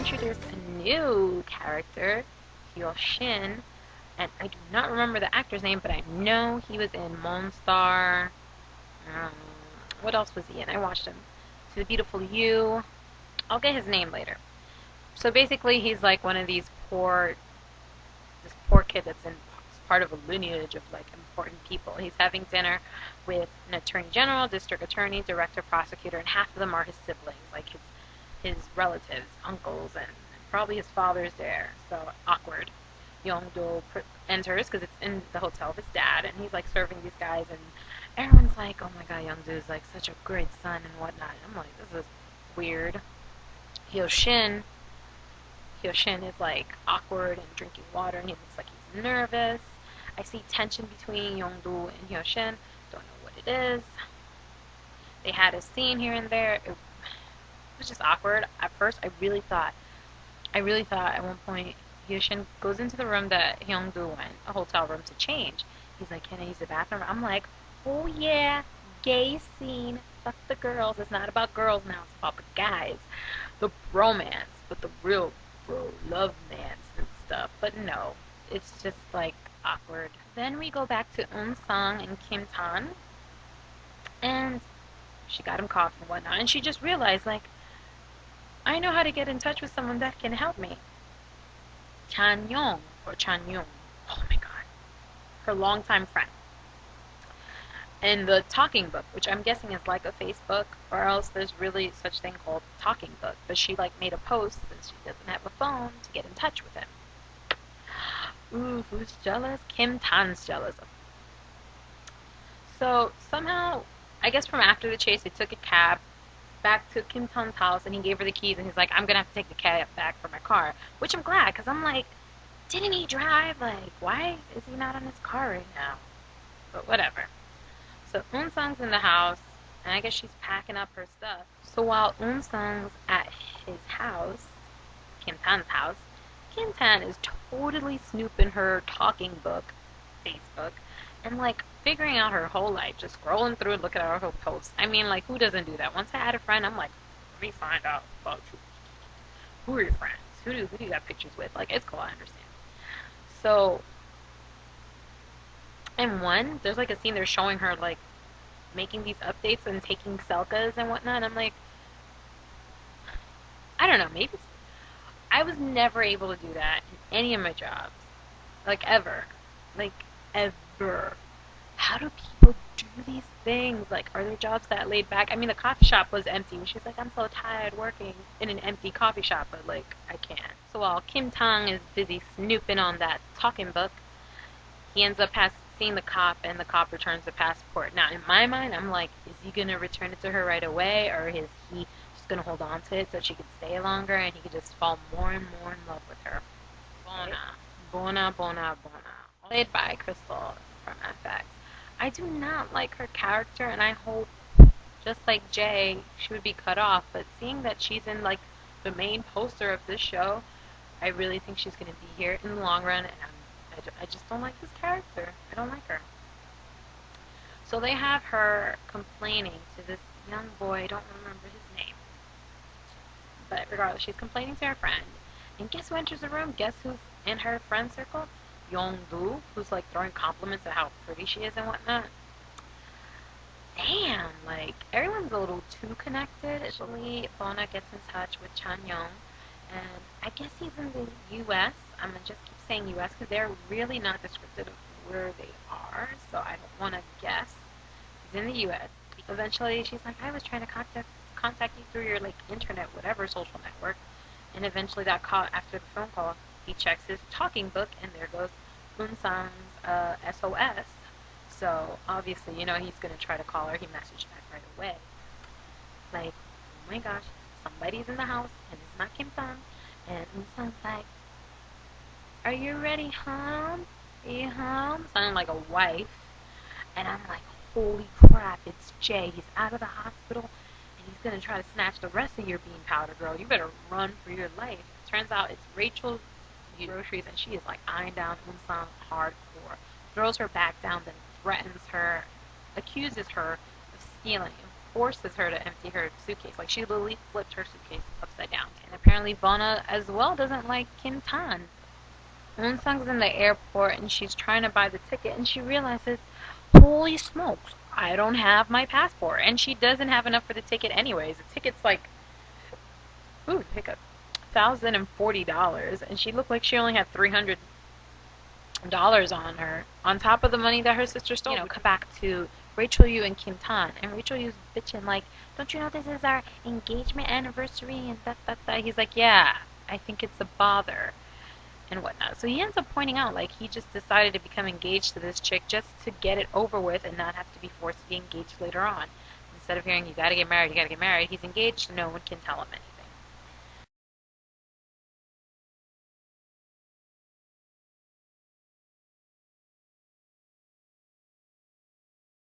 introduced a new character, Shin, and I do not remember the actor's name, but I know he was in Monstar. What else was he in? I watched him. To the Beautiful You. I'll get his name later. So basically, he's like one of these this poor kid that's in part of a lineage of like important people. He's having dinner with an attorney general, district attorney, director, prosecutor, and half of them are his siblings, like his relatives, uncles, and probably his father's there. So awkward. Young-do enters because it's in the hotel of his dad, and he's like serving these guys, and everyone's like, "Oh my God, Young-do is like such a great son and whatnot." I'm like, this is weird. Hyoshin is like awkward and drinking water, and he looks like he's nervous. I see tension between Young-do and Hyoshin. Don't know what it is. They had a scene here and there. It was just awkward. At first, I really thought at one point Hyoshin goes into the room that Hyung-do went, a hotel room, to change. He's like, "Can I use the bathroom?" I'm like, oh yeah, gay scene. Fuck the girls. It's not about girls now. It's about the guys. The bromance, but the real bro love mance and stuff. But no, it's just like awkward. Then we go back to Eun-sung and Kim Tan, and she got him coffee and whatnot, and she just realized, like, I know how to get in touch with someone that can help me. Chan-young, or Chan-young, oh my God, her longtime friend. In the talking book, which I'm guessing is like a Facebook, or else there's really such thing called talking book, but she like made a post since she doesn't have a phone to get in touch with him. Ooh, who's jealous? Kim Tan's jealous. So somehow, I guess from after the chase, they took a cab back to Kim Tan's house, and he gave her the keys, and he's like, "I'm gonna have to take the cab back for my car," which I'm glad, because I'm like, didn't he drive? Like, why is he not on his car right now? But whatever. So Eun-sung's in the house, and I guess she's packing up her stuff. So while Eun-sung's at his house, Kim Tan's house, Kim Tan is totally snooping her talking book, Facebook, and like figuring out her whole life, just scrolling through and looking at her posts. I mean, like, who doesn't do that? Once I had a friend, I'm like, let me find out about you. Who are your friends? Who do you got pictures with? Like, it's cool, I understand. So, in one, there's like a scene they're showing her like making these updates and taking selfies and whatnot. I'm like, I don't know, maybe I was never able to do that in any of my jobs, like ever, How do people do these things? Like, are their jobs that laid back? I mean, the coffee shop was empty. She's like, I'm so tired working in an empty coffee shop, but like, I can't. So while Kim Tong is busy snooping on that talking book, he ends up seeing the cop, and the cop returns the passport. Now, in my mind, I'm like, is he going to return it to her right away, or is he just going to hold on to it so she could stay longer and he could just fall more and more in love with her? Bona. Played by Crystal from FX. I do not like her character, and I hope, just like Jay, she would be cut off, but seeing that she's in like the main poster of this show, I really think she's going to be here in the long run, and I just don't like this character. I don't like her. So they have her complaining to this young boy, I don't remember his name, but regardless, she's complaining to her friend, and guess who enters the room? Guess who's in her friend circle? Young-do, who's like throwing compliments at how pretty she is and whatnot. Damn, like, everyone's a little too connected. Eventually, Bona gets in touch with Chan-young, and I guess he's in the U.S. I'm going to just keep saying U.S. because they're really not descriptive of where they are, so I don't want to guess. He's in the U.S. Eventually, she's like, I was trying to contact you through your, like, internet, whatever social network, and eventually that call, after the phone call, he checks his talking book, and there goes Eun-sung's SOS. So, obviously, you know, he's going to try to call her. He messaged back right away. Like, oh my gosh, somebody's in the house, and it's not Kim Sung. And Eun-sung's like, are you ready home? Are you home? Sounding like a wife. And I'm like, holy crap, it's Jay. He's out of the hospital, and he's going to try to snatch the rest of your bean powder, girl. You better run for your life. Turns out it's Rachel's groceries, and she is like eyeing down Eun-sung hardcore. Throws her back down, then threatens her, accuses her of stealing. forces her to empty her suitcase. Like, she literally flipped her suitcase upside down. And apparently Vonna as well doesn't like Kim Tan. Eun-sung's in the airport and she's trying to buy the ticket and she realizes, holy smokes, I don't have my passport. And she doesn't have enough for the ticket anyways. The ticket's like, ooh, hiccup, $1,040. And she looked like she only had $300 on her, on top of the money that her sister stole. Come back to Rachel Yu and Kim Tan. And Rachel Yu's bitching like, don't you know this is our engagement anniversary and that. He's like, yeah, I think it's a bother. And whatnot. So he ends up pointing out, like, he just decided to become engaged to this chick just to get it over with and not have to be forced to be engaged later on. Instead of hearing, you gotta get married, he's engaged, no one can tell him anything.